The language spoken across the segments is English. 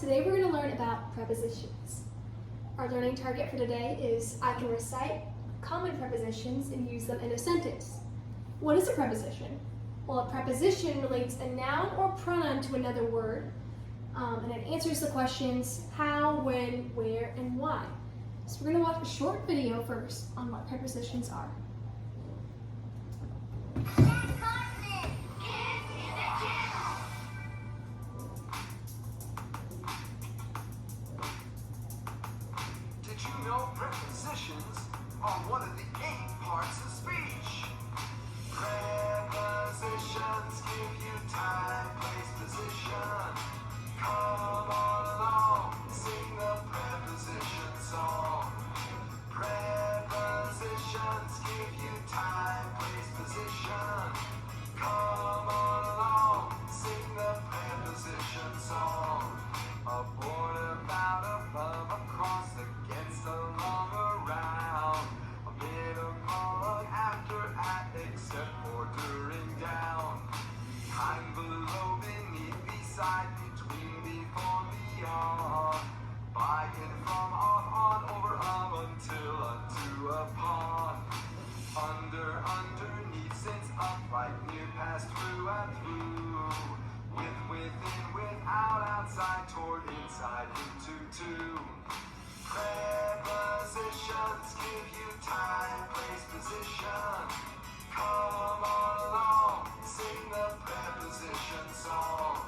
Today we're going to learn about prepositions. Our learning target for today is I can recite common prepositions and use them in a sentence. What is a preposition? Well, a preposition relates a noun or pronoun to another word, and it answers the questions how, when, where, and why. So we're going to watch a short video first on what prepositions are. Did you know prepositions are one of the 8 parts of speech? Prepositions give you time, place, position. Come on along, sing the preposition song. Prepositions give you time, place, position. Come on along, sing the preposition song. A border about above, across, against, along, around. A middle column, after, at, except for, during, down. Behind, below, beneath, beside, between, before, beyond. By, in, from, off, on, over, of, until, unto, upon. Under, underneath, since, upright, near, past, through, and through. With, within, without, outside, toward, inside, into, to. Prepositions give you time, place, position. Come on along, sing the preposition song.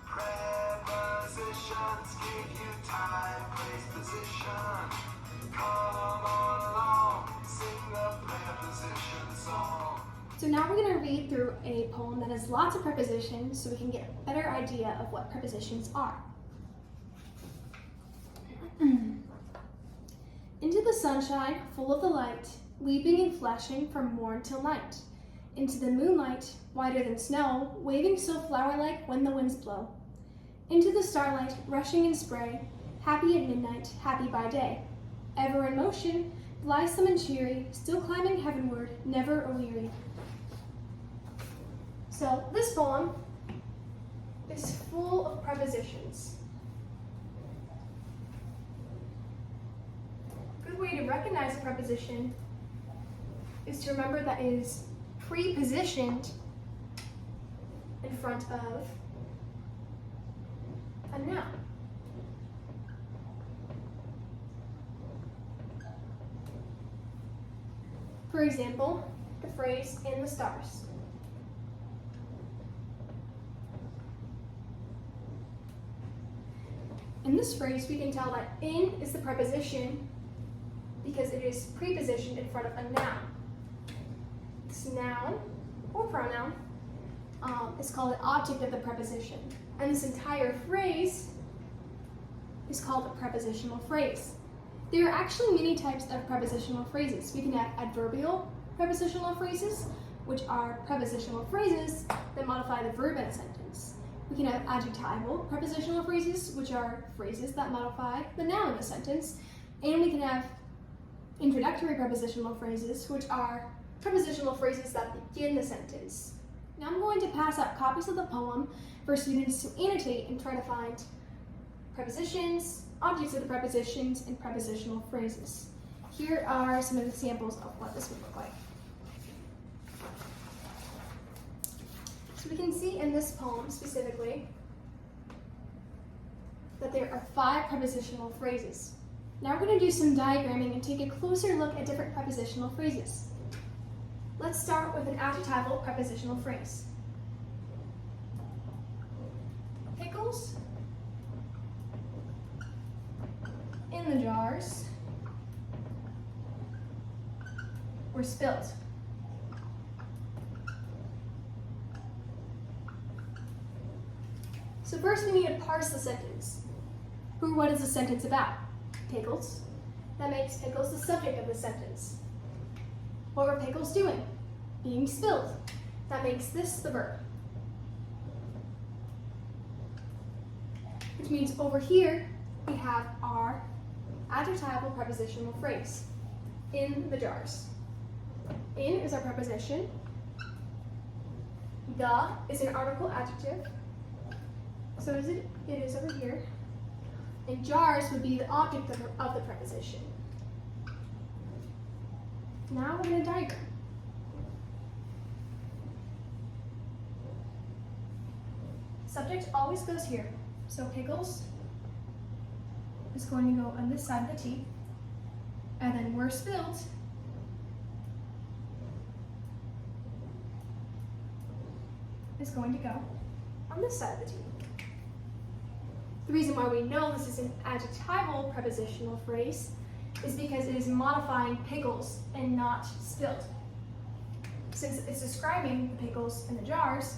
Prepositions give you time, place, position. Come on along, sing the preposition song. So now we're going to read through a poem that has lots of prepositions so we can get a better idea of what prepositions are. Into the sunshine, full of the light, leaping and flashing from morn till night. Into the moonlight, whiter than snow, waving so flower-like when the winds blow. Into the starlight, rushing in spray, happy at midnight, happy by day. Ever in motion, blithesome and cheery, still climbing heavenward, never a-weary. So this poem is full of prepositions. A good way to recognize a preposition is to remember that it is prepositioned in front of a noun. For example, the phrase "in the stars." In this phrase, we can tell that "in" is the preposition because it is prepositioned in front of a noun. This noun or pronoun is called an object of the preposition, and this entire phrase is called a prepositional phrase. There are actually many types of prepositional phrases. We can have adverbial prepositional phrases, which are prepositional phrases that modify the verb in a sentence. We can have adjectival prepositional phrases, which are phrases that modify the noun in a sentence. And we can have introductory prepositional phrases, which are prepositional phrases that begin the sentence. Now I'm going to pass out copies of the poem for students to annotate and try to find prepositions, objects of the prepositions, and prepositional phrases. Here are some of the examples of what this would look like. So we can see in this poem specifically that there are 5 prepositional phrases. Now we're going to do some diagramming and take a closer look at different prepositional phrases. Let's start with an adjectival prepositional phrase. Pickles in the jars were spilled. So first we need to parse the sentence. Who or what is the sentence about? Pickles. That makes pickles the subject of the sentence. What were pickles doing? Being spilled. That makes this the verb. Which means over here we have our adjectival prepositional phrase. In the jars. In is our preposition. The is an article adjective. So it is over here. and jars would be the object of the preposition. Now we're going to diagram. Subject always goes here. So pickles is going to go on this side of the T, and then were spilled is going to go on this side of the T. The reason why we know this is an adjectival prepositional phrase is because it is modifying pickles and not spilled. Since it's describing the pickles in the jars,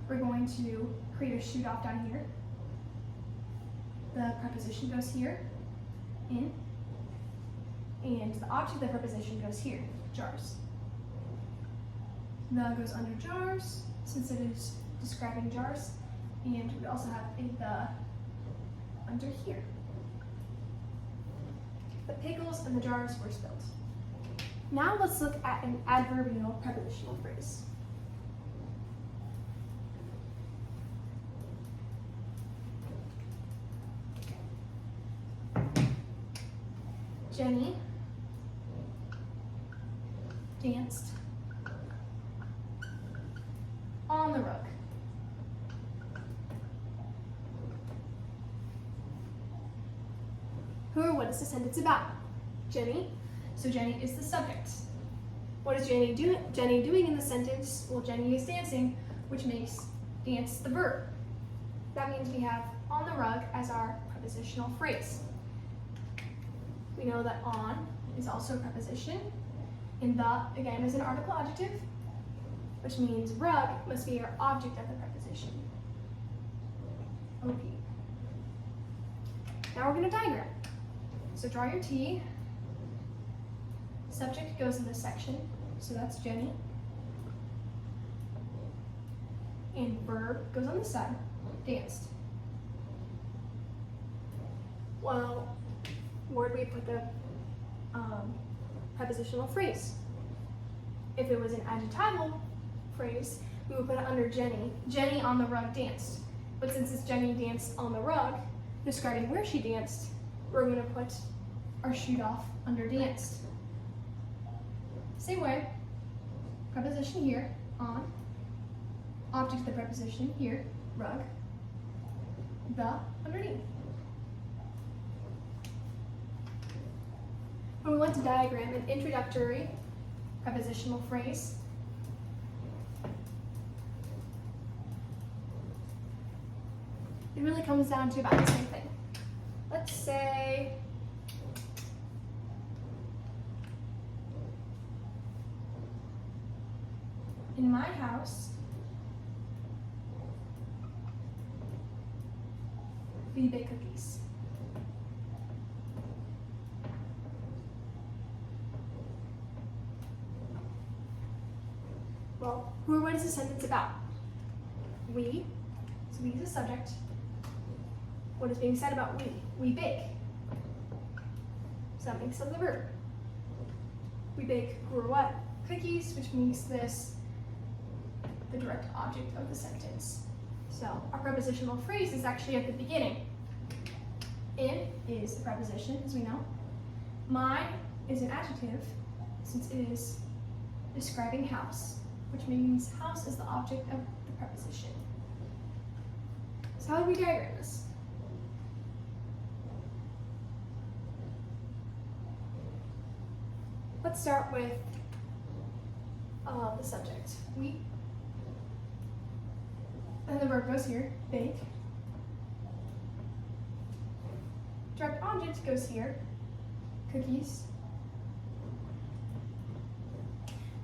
we're going to create a shoot off down here. The preposition goes here, in, and the object of the preposition goes here, jars. The goes under jars, since it is describing jars, and we also have the under here. The pickles and the jars were spilled. Now let's look at an adverbial prepositional phrase. Jenny danced on the rug. Who or what is the sentence about? Jenny. So Jenny is the subject. What is Jenny doing in the sentence? Well, Jenny is dancing, which makes dance the verb. That means we have on the rug as our prepositional phrase. We know that on is also a preposition, and the, again, is an article adjective, which means rug must be our object of the preposition. OP. Now we're going to diagram. So draw your T. Subject goes in this section, so that's Jenny. And verb goes on this side, danced. Well, where do we put the prepositional phrase? If it was an adjectival phrase, we would put it under Jenny. Jenny on the rug danced. But since it's Jenny danced on the rug, describing where she danced, we're going to put our shoot off under danced. Same way, preposition here, on, object of the preposition here, rug, the underneath. When we want to diagram an introductory prepositional phrase, it really comes down to about the same thing. Let's say in my house, we bake cookies. Well, who or what is the sentence about? We, so we is the subject. What is being said about we? We bake. So that makes up the verb. We bake who or what? Cookies, which makes this the direct object of the sentence. So our prepositional phrase is actually at the beginning. In is the preposition, as we know. My is an adjective, since it is describing house, which means house is the object of the preposition. So how do we diagram this? Let's start with the subject, we. And the verb goes here, bake. Direct object goes here, cookies.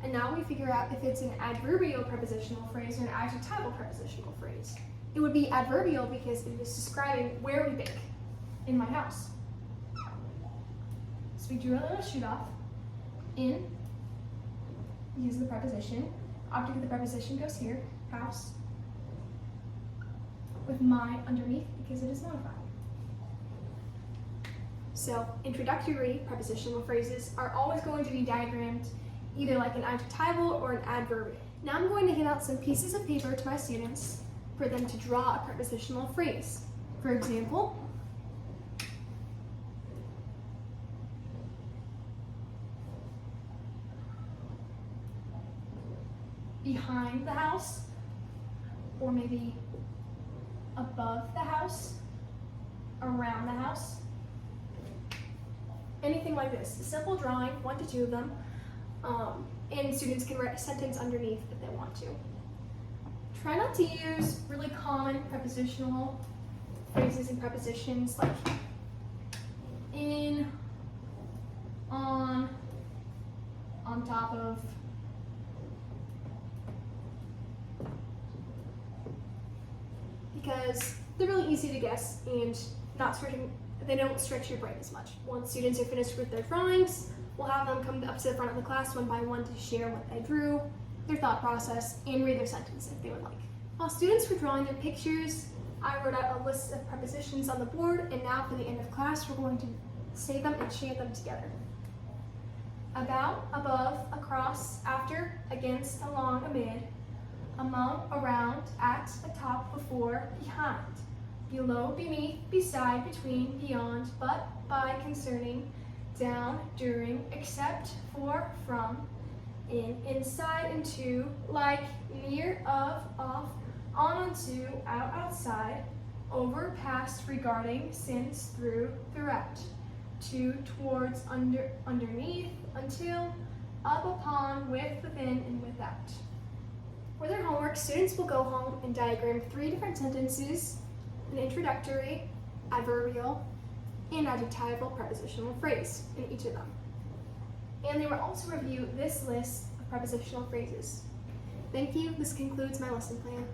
And now we figure out if it's an adverbial prepositional phrase or an adjectival prepositional phrase. It would be adverbial because it is describing where we bake, in my house. So we drew a little shoot off. In, use the preposition. Object of the preposition goes here, house. With my underneath because it is modified. So introductory prepositional phrases are always going to be diagrammed either like an adjectival or an adverbial. Now I'm going to hand out some pieces of paper to my students for them to draw a prepositional phrase. For example, behind the house, or maybe above the house, around the house. Anything like this. A simple drawing, 1 to 2 of them, and students can write a sentence underneath if they want to. Try not to use really common prepositional phrases and prepositions like in, on top of, because they're really easy to guess and they don't stretch your brain as much. Once students are finished with their drawings, we'll have them come up to the front of the class one by one to share what they drew, their thought process, and read their sentence if they would like. While students were drawing their pictures, I wrote out a list of prepositions on the board, and now for the end of class, we're going to say them and chant them together. About, above, across, after, against, along, amid, among, around, at, atop, before, behind, below, beneath, beside, between, beyond, but, by, concerning, down, during, except, for, from, in, inside, into, like, near, of, off, on, onto, out, outside, over, past, regarding, since, through, throughout, to, towards, under, underneath, until, up, upon, with, within, and without. For their homework, students will go home and diagram 3 different sentences, an introductory, adverbial, and adjectival prepositional phrase in each of them. And they will also review this list of prepositional phrases. Thank you. This concludes my lesson plan.